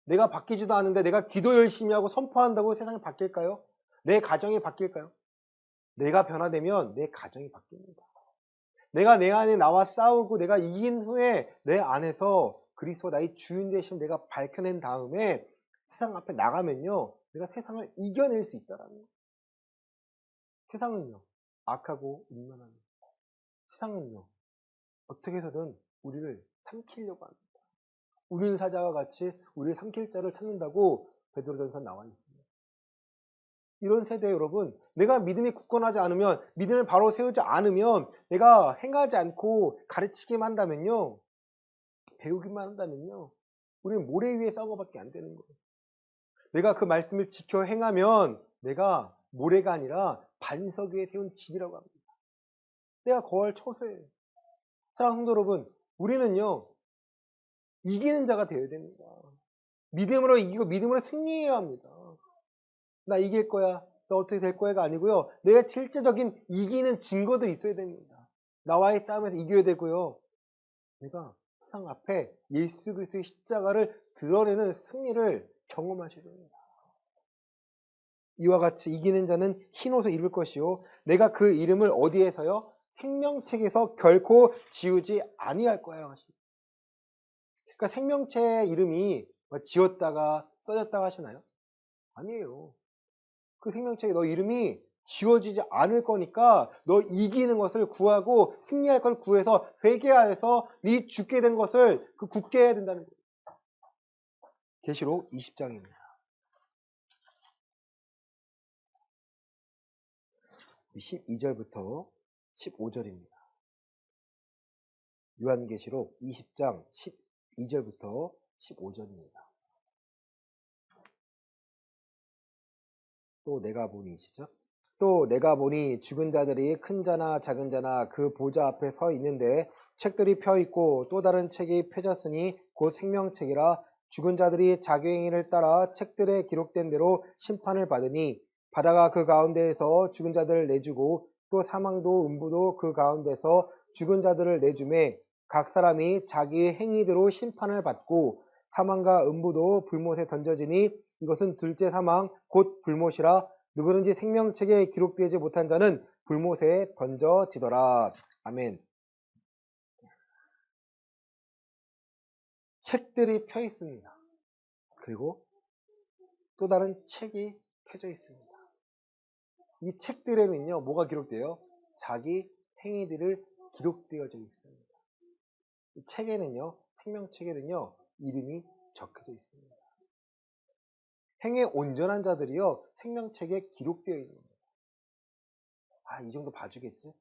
내가 바뀌지도 않은데 내가 기도 열심히 하고 선포한다고 세상이 바뀔까요? 내 가정이 바뀔까요? 내가 변화되면 내 가정이 바뀝니다. 내가 내 안에 나와 싸우고 내가 이긴 후에 내 안에서 그리스도 나의 주인 되심 내가 밝혀낸 다음에 세상 앞에 나가면요. 내가 세상을 이겨낼 수 있다라는 거예요. 세상은요. 악하고 음란합니다. 세상은요. 어떻게 해서든 우리를 삼키려고 합니다. 우린 사자와 같이 우리를 삼킬 자를 찾는다고 베드로전서 나와 있습니다. 이런 세대 여러분, 내가 믿음이 굳건하지 않으면, 믿음을 바로 세우지 않으면, 내가 행하지 않고 가르치기만 한다면요, 배우기만 한다면요, 우리는 모래 위에 싸운 것밖에 안 되는 거예요. 내가 그 말씀을 지켜 행하면 내가 모래가 아니라 반석 위에 세운 집이라고 합니다. 내가 거할 처소예요. 사랑하는 성도 여러분, 우리는요, 이기는 자가 되어야 됩니다. 믿음으로 이기고 믿음으로 승리해야 합니다. 나 이길 거야. 나 어떻게 될 거야가 아니고요. 내가 실제적인 이기는 증거들이 있어야 됩니다. 나와의 싸움에서 이겨야 되고요. 내가 세상 앞에 예수 그리스도의 십자가를 드러내는 승리를 경험하셔야 됩니다. 이와 같이 이기는 자는 흰 옷을 입을 것이요 내가 그 이름을 어디에서요? 생명책에서 결코 지우지 아니할 거야. 그러니까 생명책 이름이 지웠다가 써졌다가 하시나요? 아니에요. 그 생명책에 너 이름이 지워지지 않을 거니까 너 이기는 것을 구하고 승리할 걸 구해서 회개하여서 네 죽게 된 것을 굳게 해야 된다는 거예요. 계시록 20장입니다. 12절부터 15절입니다. 요한계시록 20장 12절부터 15절입니다. 또 내가 보니시죠? 또 내가 보니 죽은 자들이 큰 자나 작은 자나 그 보좌 앞에 서 있는데 책들이 펴 있고 또 다른 책이 펴졌으니 곧 생명책이라 죽은 자들이 자기 행위를 따라 책들에 기록된 대로 심판을 받으니 바다가 그 가운데에서 죽은 자들을 내주고 또 사망도 음부도 그 가운데서 죽은 자들을 내주매 각 사람이 자기 행위대로 심판을 받고 사망과 음부도 불못에 던져지니 이것은 둘째 사망 곧 불못이라 누구든지 생명책에 기록되지 못한 자는 불못에 던져지더라. 아멘. 책들이 펴 있습니다. 그리고 또 다른 책이 펴져 있습니다. 이 책들에는요, 뭐가 기록돼요? 자기 행위들을 기록되어져 있습니다. 이 책에는요, 생명책에는요, 이름이 적혀져 있습니다. 행에 온전한 자들이요, 생명책에 기록되어 있는 거예요. 아, 이 정도 봐주겠지?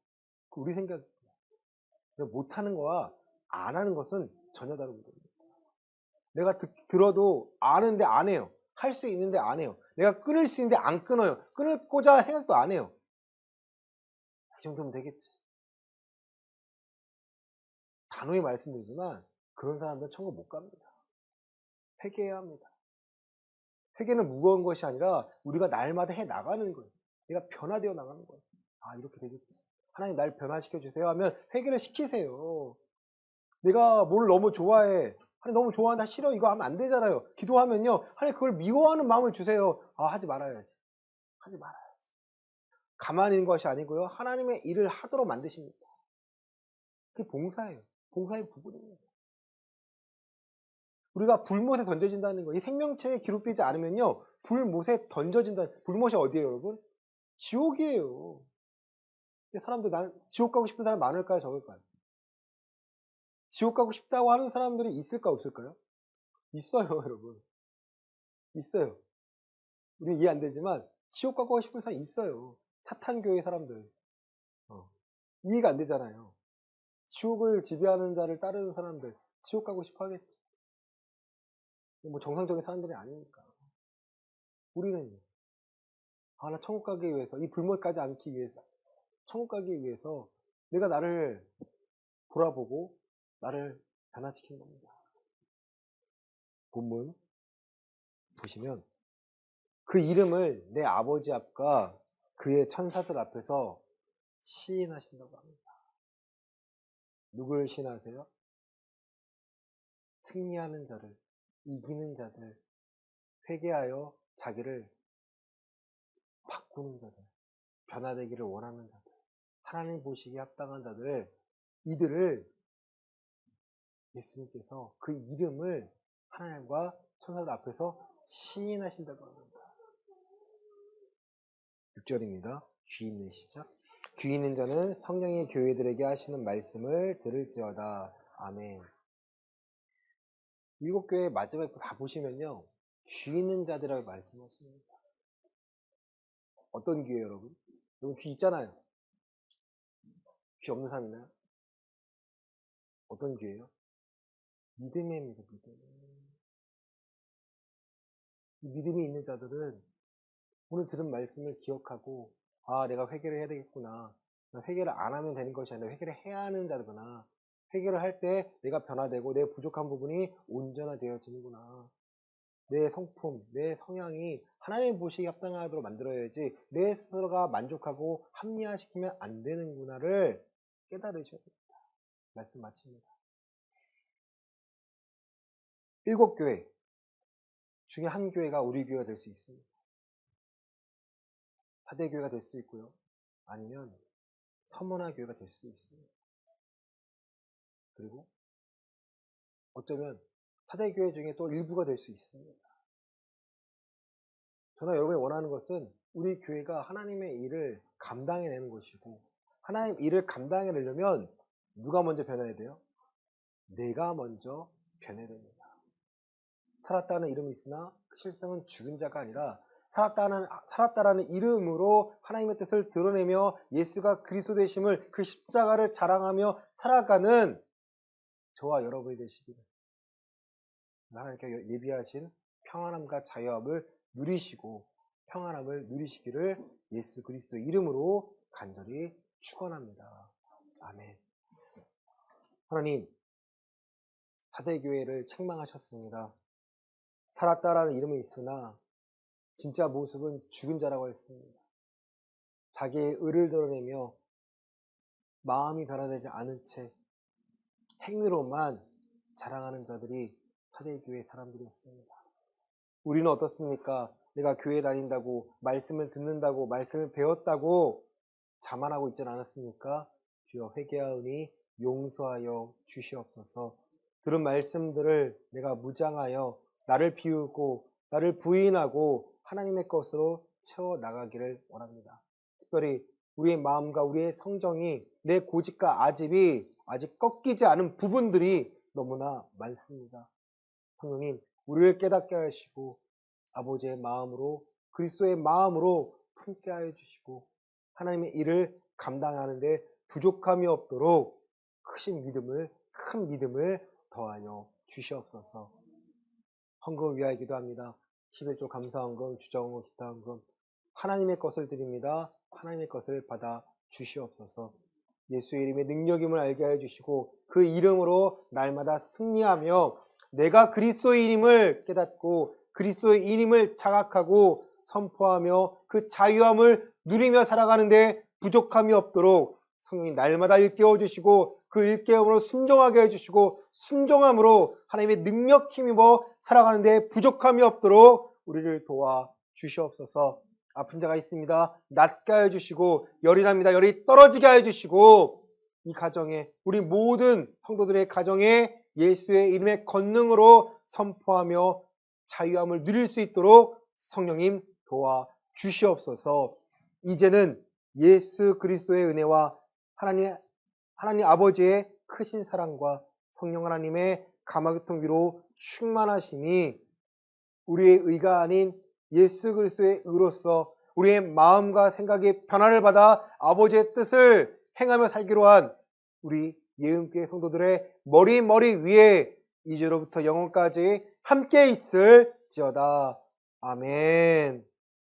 우리 생각, 못하는 거와 안 하는 것은 전혀 다르거든요. 내가 들어도 아는데 안 해요. 할 수 있는데 안 해요. 내가 끊을 수 있는데 안 끊어요. 끊고자 생각도 안 해요. 이 정도면 되겠지. 단호히 말씀드리지만 그런 사람들은 천국 못 갑니다. 회개해야 합니다. 회개는 무거운 것이 아니라 우리가 날마다 해 나가는 거예요. 내가 변화되어 나가는 거예요. 아, 이렇게 되겠지. 하나님 날 변화시켜 주세요 하면 회개를 시키세요. 내가 뭘 너무 좋아해. 하나님 너무 좋아한다 싫어 이거 하면 안 되잖아요. 기도하면요. 하나님 그걸 미워하는 마음을 주세요. 아, 하지 말아야지. 하지 말아야지. 가만히 있는 것이 아니고요. 하나님의 일을 하도록 만드십니다. 그게 봉사예요. 봉사의 부분입니다. 우리가 불못에 던져진다는 거. 이 생명체에 기록되지 않으면요. 불못에 던져진다. 불못이 어디예요, 여러분? 지옥이에요. 사람들 지옥 가고 싶은 사람 많을까요, 적을까요? 지옥 가고 싶다고 하는 사람들이 있을까 없을까요? 있어요, 여러분. 있어요. 우리는 이해 안 되지만 지옥 가고 싶은 사람이 있어요. 사탄교회 사람들. 이해가 안 되잖아요. 지옥을 지배하는 자를 따르는 사람들 지옥 가고 싶어 하겠죠. 뭐 정상적인 사람들이 아니니까. 우리는요. 아, 나 천국 가기 위해서 이 불못 가지 않기 위해서 천국 가기 위해서 내가 나를 돌아보고 나를 변화시킨 겁니다. 본문 보시면 그 이름을 내 아버지 앞과 그의 천사들 앞에서 시인하신다고 합니다. 누구를 시인하세요? 승리하는 자를, 이기는 자들, 회개하여 자기를 바꾸는 자들, 변화되기를 원하는 자들, 하나님 보시기에 합당한 자들, 이들을 예수님께서 그 이름을 하나님과 천사들 앞에서 시인하신다고 합니다. 6절입니다. 귀 있는 시작. 귀 있는 자는 성령이 교회들에게 하시는 말씀을 들을지어다. 아멘. 7교회 마지막에 다 보시면요. 귀 있는 자들이라고 말씀하십니다. 어떤 귀예요, 여러분? 여러분 귀 있잖아요. 귀 없는 사람 있나요? 어떤 귀예요? 믿음의 입니다. 믿음이 있는 자들은 오늘 들은 말씀을 기억하고 아, 내가 회개를 해야 되겠구나. 회개를 안 하면 되는 것이 아니라 회개를 해야 하는 자구나. 회개를 할 때 내가 변화되고 내 부족한 부분이 온전화되어지는구나. 내 성품, 내 성향이 하나님 보시기에 합당하도록 만들어야지 내 스스로가 만족하고 합리화시키면 안 되는구나를 깨달으셔야 됩니다. 말씀 마칩니다. 7교회 중에 한 교회가 우리 교회가 될 수 있습니다. 타대교회가 될 수 있고요. 아니면 서머나 교회가 될 수도 있습니다. 그리고 어쩌면 타대교회 중에 또 일부가 될 수 있습니다. 저나 여러분이 원하는 것은 우리 교회가 하나님의 일을 감당해내는 것이고, 하나님 일을 감당해내려면 누가 먼저 변해야 돼요? 내가 먼저 변해야 됩니다. 살았다는 이름이 있으나 그 실상은 죽은 자가 아니라 살았다라는 이름으로 하나님의 뜻을 드러내며 예수가 그리스도 되심을, 그 십자가를 자랑하며 살아가는 저와 여러분이 되시기를, 하나님께 예비하신 평안함과 자유함을 누리시고 평안함을 누리시기를 예수 그리스도의 이름으로 간절히 축원합니다. 아멘. 하나님, 사대교회를 책망하셨습니다. 살았다라는 이름은 있으나 진짜 모습은 죽은 자라고 했습니다. 자기의 의를 드러내며 마음이 변화되지 않은 채 행위로만 자랑하는 자들이 사대교회 사람들이었습니다. 우리는 어떻습니까? 내가 교회 다닌다고, 말씀을 듣는다고, 말씀을 배웠다고 자만하고 있지는 않았습니까? 주여 회개하오니 용서하여 주시옵소서. 들은 말씀들을 내가 무장하여 나를 비우고 나를 부인하고 하나님의 것으로 채워나가기를 원합니다. 특별히 우리의 마음과 우리의 성정이, 내 고집과 아집이 아직 꺾이지 않은 부분들이 너무나 많습니다. 성령님, 우리를 깨닫게 하시고 아버지의 마음으로, 그리스도의 마음으로 품게 하여 주시고 하나님의 일을 감당하는 데 부족함이 없도록 큰 믿음을 더하여 주시옵소서. 헌금을 위하여 기도합니다. 11조 감사헌금, 주정헌금, 기타헌금 하나님의 것을 드립니다. 하나님의 것을 받아 주시옵소서. 예수의 이름의 능력임을 알게 하여 주시고 그 이름으로 날마다 승리하며 내가 그리스도의 이름을 깨닫고 그리스도의 이름을 자각하고 선포하며 그 자유함을 누리며 살아가는데 부족함이 없도록 성령이 날마다 일깨워 주시고 그 일깨움으로 순종하게 해주시고 순종함으로 하나님의 능력 힘입어 살아가는데 부족함이 없도록 우리를 도와 주시옵소서. 아픈 자가 있습니다. 낫게 하여 주시고 열이 납니다. 열이 떨어지게 하여 주시고 이 가정에, 우리 모든 성도들의 가정에 예수의 이름의 권능으로 선포하며 자유함을 누릴 수 있도록 성령님 도와 주시옵소서. 이제는 예수 그리스도의 은혜와 하나님 아버지의 크신 사랑과 성령 하나님의 가마귀통 위로 충만하심이 우리의 의가 아닌 예수 그리스도의 의로서 우리의 마음과 생각이 변화를 받아 아버지의 뜻을 행하며 살기로 한 우리 예은교회 성도들의 머리 위에 이제로부터 영원까지 함께 있을지어다. 아멘.